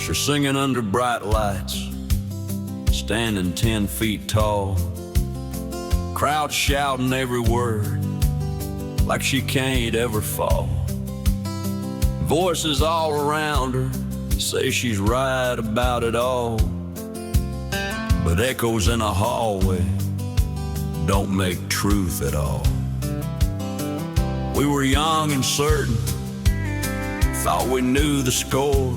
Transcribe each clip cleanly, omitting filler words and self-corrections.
She's singing under bright lights, standing 10 feet tall, crowd shouting every word like she can't ever fall. Voices all around her say she's right about it all, but echoes in a hallway don't make truth at all. We were young and certain, thought we knew the score,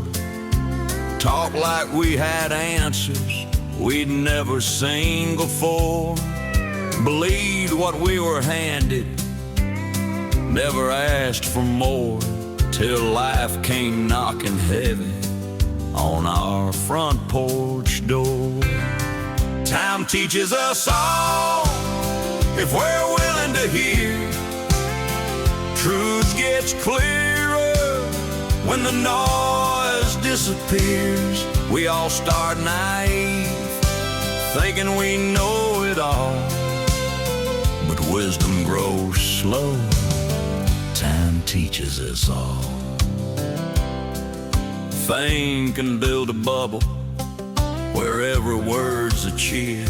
talked like we had answers we'd never seen before, believed what we were handed, never asked for more, till life came knocking heavy on our front porch door. Time teaches us all, if we're willing to hear. Truth gets clearer when the noise disappears. We all start naive, thinking we know it all, but wisdom grows slow. Time teaches us all. Fame can build a bubble where every word's a cheer.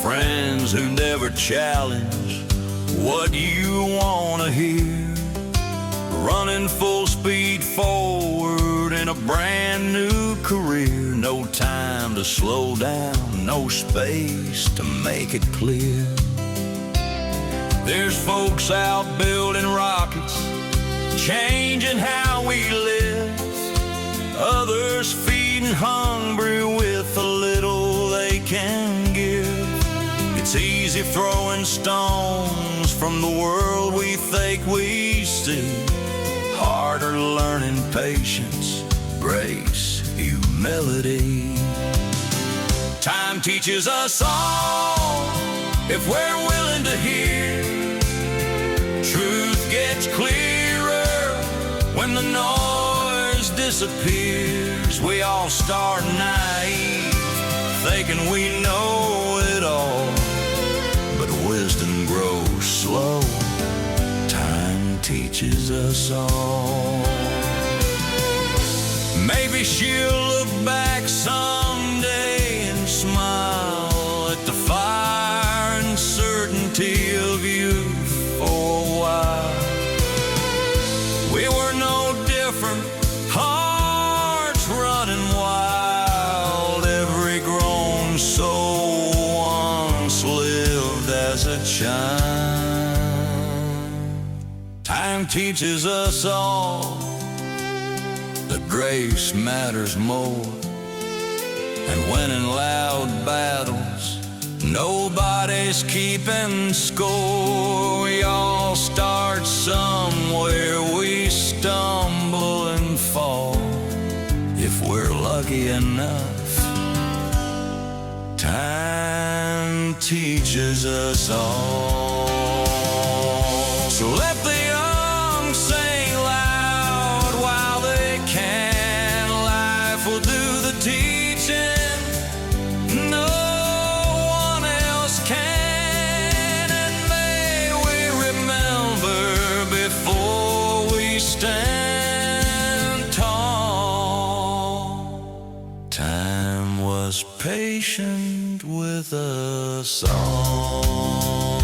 Friends who never challenge what you wanna hear. Running full speed forward in a brand new career. No time to slow down, no space to make it clear. There's folks out building rockets, changing how we live. Others feeding hungry with a little they can give. It's easy throwing stones from the world we think we see. Harder learning patience, grace, humility. Time teaches us all, if we're willing to hear. Truth gets clearer when the noise disappears. We all start naive, thinking we know it all, but wisdom grows slow. Time teaches us all. Maybe she'll look back someday and smile at the fire and certainty of youth for a while. We were no different, hearts running wild. Every grown soul once lived as a child. Time teaches us all that grace matters more, and when in loud battles nobody's keeping score. We all start somewhere, we stumble and fall. If we're lucky enough, time teaches us all. So let the young sing loud while they can. Life will do the teaching, no one else can. And may we remember before we stand tall, time was patient with us all.